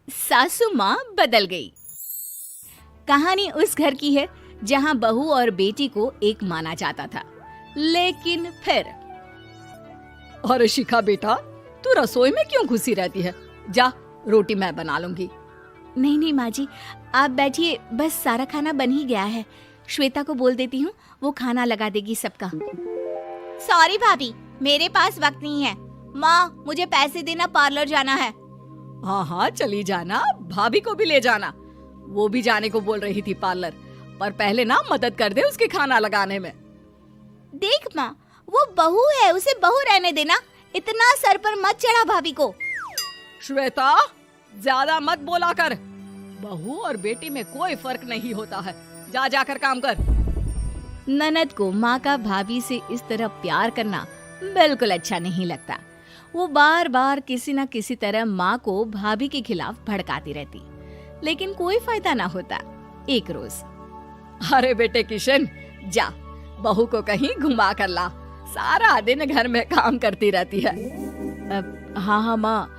सासू माँ बदल गई। कहानी उस घर की है जहाँ बहू और बेटी को एक माना जाता था, लेकिन फिर अरे शिखा बेटा, तू रसोई में क्यों घुसी रहती है? जा, रोटी मैं बना लूंगी। नहीं नहीं माँ जी, आप बैठिए, बस सारा खाना बन ही गया है। श्वेता को बोल देती हूँ, वो खाना लगा देगी सबका। सॉरी भाभी, मेरे पास वक्त नहीं है। माँ, मुझे पैसे देना, पार्लर जाना है। हाँ हाँ चली जाना, भाभी को भी ले जाना। वो भी जाने को बोल रही थी पार्लर, पर पहले ना मदद कर दे उसके खाना लगाने में। देख माँ, वो बहू है, उसे बहू रहने देना, इतना सर पर मत चढ़ा भाभी को। श्वेता, ज्यादा मत बोला कर। बहू और बेटी में कोई फर्क नहीं होता है। जा जाकर काम कर। ननद को माँ का भाभी से इस तरह प्यार करना बिल्कुल अच्छा नहीं लगता। वो बार बार किसी न किसी तरह माँ को भाभी के खिलाफ भड़काती रहती, लेकिन कोई फायदा ना होता। एक रोज, अरे बेटे किशन, जा बहू को कहीं घुमा कर ला, सारा दिन घर में काम करती रहती है। हाँ हाँ माँ,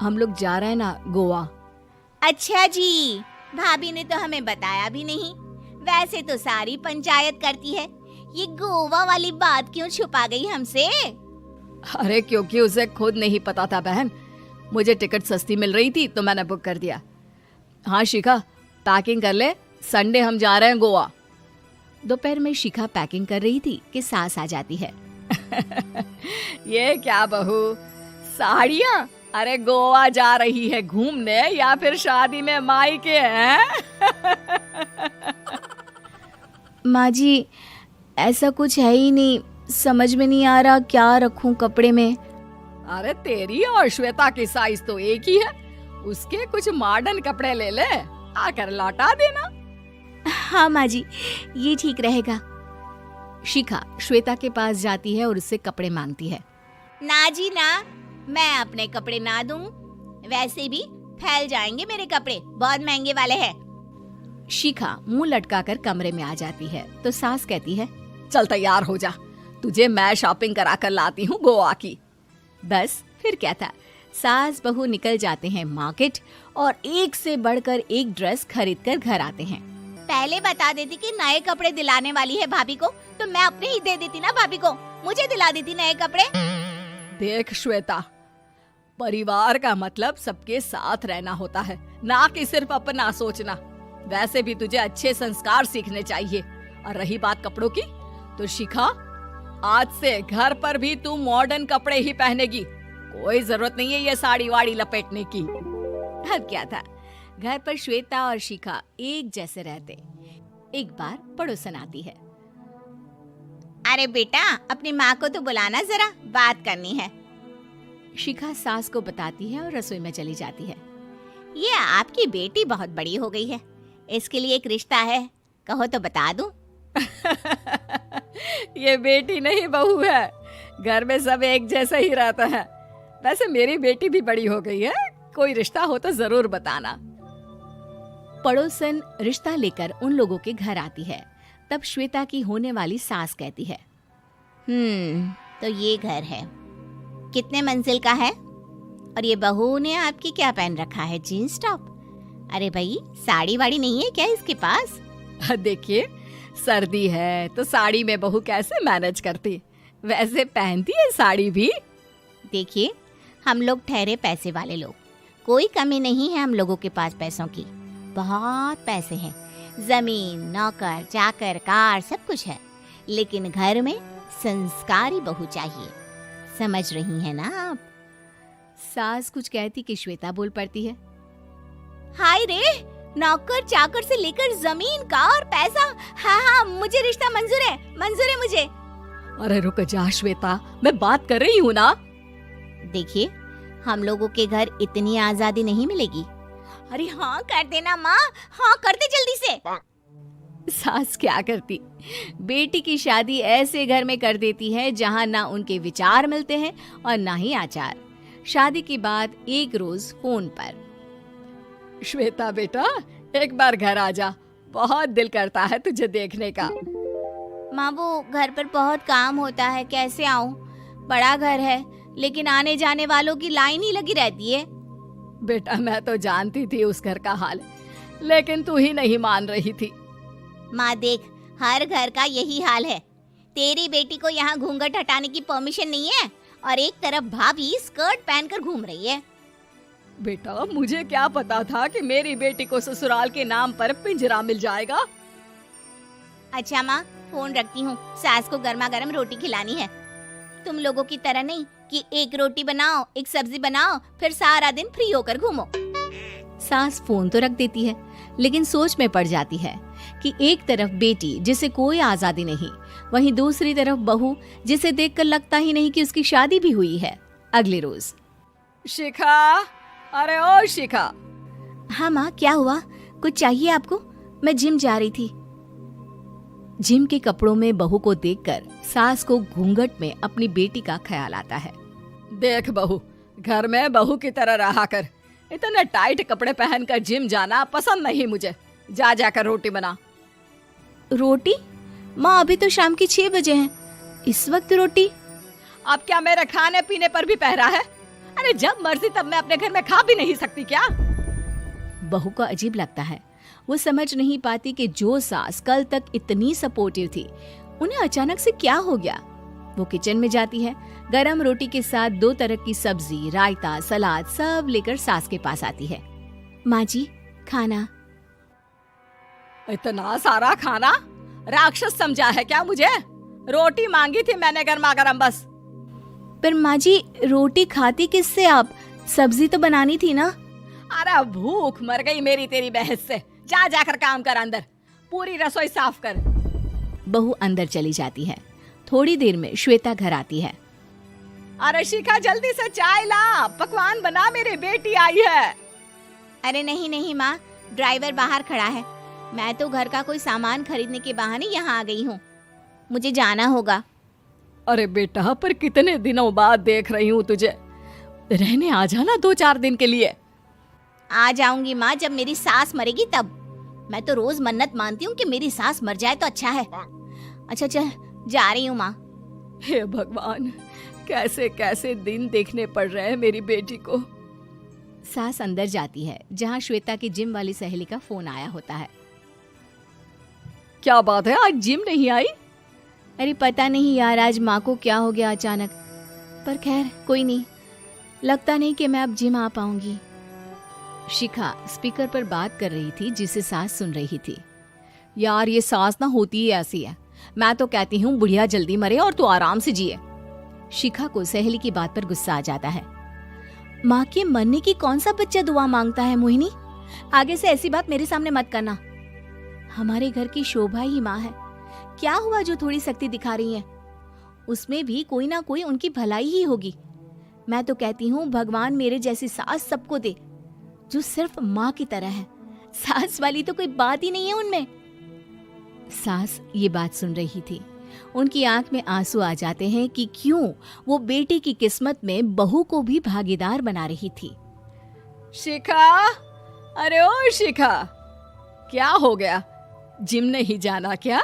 हम लोग जा रहे हैं ना गोवा। अच्छा जी, भाभी ने तो हमें बताया भी नहीं। वैसे तो सारी पंचायत करती है, ये गोवा वाली बात क्यों छुपा गई हमसे? अरे क्योंकि उसे खुद नहीं पता था बहन। मुझे टिकट सस्ती मिल रही थी तो मैंने बुक कर दिया। हाँ शिखा, पैकिंग कर ले, संडे हम जा रहे हैं गोवा। दोपहर में शिखा पैकिंग कर रही थी कि सास आ जाती है। ये क्या बहू, साड़ियाँ? अरे गोवा जा रही है घूमने या फिर शादी में मायके हैं? माँ जी, ऐसा कुछ है ही नहीं, समझ में नहीं आ रहा क्या रखूं कपड़े में। अरे तेरी और श्वेता की साइज तो एक ही है, उसके कुछ मॉडर्न कपड़े ले ले, आकर लौटा देना। हाँ माँ जी, ये ठीक रहेगा। शिखा श्वेता के पास जाती है और उससे कपड़े मांगती है। ना जी ना, मैं अपने कपड़े ना दूं, वैसे भी फैल जाएंगे मेरे कपड़े, बहुत महंगे वाले हैं। शिखा मुंह लटकाकर कमरे में आ जाती है तो सास कहती है, चल तैयार हो जा, तुझे मैं शॉपिंग करा कर लाती हूँ गोवा की। बस फिर क्या था, सास बहू निकल जाते हैं मार्केट और एक से बढ़कर एक ड्रेस खरीद कर घर आते हैं। पहले बता देती कि नए कपड़े दिलाने वाली है भाभी को, तो मैं अपने ही दे देती ना भाभी को, मुझे दिला देती नए कपड़े। देख श्वेता, परिवार का मतलब सबके साथ रहना होता है, ना कि सिर्फ अपना सोचना। वैसे भी तुझे अच्छे संस्कार सीखने चाहिए। और रही बात कपड़ों की, तो शिखा, आज से घर पर भी तू मॉडर्न कपड़े ही पहनेगी। कोई जरूरत नहीं है ये साड़ी वाड़ी लपेटने की। अब क्या था, घर पर श्वेता और शिखा एक जैसे रहते। एक बार पड़ोसन आती है। अरे बेटा, अपनी माँ को तो बुलाना जरा, बात करनी है। शिखा सास को बताती है और रसोई में चली जाती है। ये आपकी बेटी बहुत बड़ी हो गई है, इसके लिए एक रिश्ता है, कहो तो बता दूं। ये बेटी नहीं बहू है, घर में सब एक जैसा ही रहता है। वैसे मेरी बेटी भी बड़ी हो गई है, कोई रिश्ता हो तो जरूर बताना। पड़ोसन रिश्ता लेकर उन लोगों के घर आती है। तब श्वेता की होने वाली सास कहती है, तो ये घर है, कितने मंजिल का है? और ये बहू ने आपकी क्या पहन रखा है, जीन्स टॉप? अरे भाई, साड़ी वाड़ी नहीं है क्या इसके पास? देखिए, सर्दी है तो साड़ी में बहू कैसे मैनेज करती, वैसे पहनती है साड़ी भी। देखिए, हम लोग ठहरे पैसे वाले लोग, कोई कमी नहीं है हम लोगों के पास पैसों की, बहुत पैसे हैं, जमीन, नौकर चाकर, कार, सब कुछ है, लेकिन घर में संस्कारी बहू चाहिए, समझ रही हैं ना आप? सास कुछ कहती कि श्वेता बोल पड़ती है, हाय रे, नौकर चाकर से लेकर जमीन, कार, पैसा, हाँ हाँ मुझे रिश्ता मंजूर है मुझे। अरे रुक जा श्वेता, मैं बात कर रही हूँ ना। देखिए, हम लोगों के घर इतनी आजादी नहीं मिलेगी। अरे हाँ कर देना माँ, हाँ कर दे जल्दी से। सास क्या करती, बेटी की शादी ऐसे घर में कर देती है जहाँ ना उनके विचार मिलते हैं और ना ही आचार। शादी के बाद एक रोज फोन पर, श्वेता बेटा, एक बार घर आ जा, बहुत दिल करता है तुझे देखने का। माँ, वो घर पर बहुत काम होता है, कैसे आऊँ? बड़ा घर है, लेकिन आने जाने वालों की लाइन ही लगी रहती है। बेटा मैं तो जानती थी उस घर का हाल, लेकिन तू ही नहीं मान रही थी। माँ देख, हर घर का यही हाल है। तेरी बेटी को यहाँ घूंघट हटाने की परमिशन नहीं है और एक तरफ भाभी स्कर्ट पहनकर घूम रही है। बेटा मुझे क्या पता था कि मेरी बेटी को ससुराल के नाम पर पिंजरा मिल जाएगा। अच्छा माँ, फोन रखती हूँ, सास को गर्मा गर्म रोटी खिलानी है। तुम लोगों की तरह नहीं कि एक रोटी बनाओ, एक सब्जी बनाओ, फिर सारा दिन फ्री होकर घूमो। सास फोन तो रख देती है, लेकिन सोच में पड़ जाती है कि एक तरफ बेटी जिसे कोई आजादी नहीं, वहीं दूसरी तरफ बहू जिसे देखकर लगता ही नहीं कि उसकी शादी भी हुई है। अगले रोज। शिखा, अरे ओ शिखा। हाँ माँ, क्या हुआ? कुछ चाहिए आपको? मैं जिम जा रही थी। जिम के कपड़ों में बहू को देखकर सास को घूंघट में अपनी बेटी का ख्याल आता है। देख बहू, घर में बहू की तरह रहा कर। इतने टाइट कपड़े पहनकर जिम जाना पसंद नहीं मुझे। जा जाकर रोटी बना। रोटी? माँ अभी तो शाम के 6 बजे हैं, इस वक्त रोटी? अब क्या मेरे खाने पीने पर भी पहरा है? अरे जब मर्जी तब मैं अपने घर में खा भी नहीं सकती क्या? बहू को अजीब लगता है। वो समझ नहीं पाती कि जो सास कल तक इतनी सपोर्टिव थी, उन्हें अचानक से क्या हो गया। वो किचन में जाती है, गरम रोटी के साथ 2 तरह की सब्जी, रायता, सलाद सब लेकर सास के पास आती है। माँ जी, खाना। इतना सारा खाना? राक्षस समझा है क्या मुझे? रोटी मांगी थी मैंने गर्मा गर्म बस। पर माँ जी, रोटी खाती किससे आप? सब्जी तो बनानी थी ना। अरे भूख मर गई मेरी तेरी बहस से। जा जाकर काम कर, अंदर पूरी रसोई साफ कर। बहू अंदर चली जाती है। थोड़ी देर में श्वेता घर आती है। अरे शिखा जल्दी से चाय ला, पकवान बना, मेरी बेटी आई है। अरे नहीं नहीं माँ, ड्राइवर बाहर खड़ा है। मैं तो घर का कोई सामान खरीदने के बहाने यहाँ आ गई हूँ, मुझे जाना होगा। अरे बेटा, पर कितने दिनों बाद देख रही हूँ तुझे, रहने आ जाना 2-4 दिन के लिए। आ जाऊंगी माँ, जब मेरी सास मरेगी तब। मैं तो रोज मन्नत मानती हूँ कि मेरी सास मर जाए तो अच्छा है। अच्छा चल, जा रही हूँ माँ। हे भगवान, कैसे कैसे दिन देखने पड़ रहे हैं मेरी बेटी को। सास अंदर जाती है, जहाँ श्वेता की जिम वाली सहेली का फोन आया होता है। क्या बात है, आज जिम नहीं आई? अरे पता नहीं यार, आज माँ को क्या हो गया अचानक। पर खैर कोई नहीं, लगता नहीं कि मैं अब जिम आ पाऊंगी। शिखा स्पीकर पर बात कर रही थी, जिसे सास सुन रही थी। यार ये सास ना होती ही ऐसी है। मैं तो कहती हूँ बुढ़िया जल्दी मरे और तू आराम से जिए। शिखा को सहेली की बात पर गुस्सा आ जाता है। माँ के मरने की कौन सा बच्चा दुआ मांगता है मोहिनी? आगे से ऐसी बात मेरे सामने मत करना। हमारे घर की शोभा ही माँ है। क्या हुआ जो थोड़ी सख्ती दिखा रही है? उसमें भी कोई ना कोई उनकी भलाई ही होगी। मैं तो कहती हूँ भगवान मेरे जैसी सास सबको दे, जो सिर्फ माँ की तरह है। सास वाली तो कोई बात ही नहीं है उनमें। सास ये बात सुन रही थी। उनकी आंख में आंसू आ जाते हैं कि क्यों वो बेटी की किस्मत में बहू को भी भागीदार बना रही थी। शिखा, अरे ओ शिखा, क्या हो गया? जिम नहीं जाना क्या?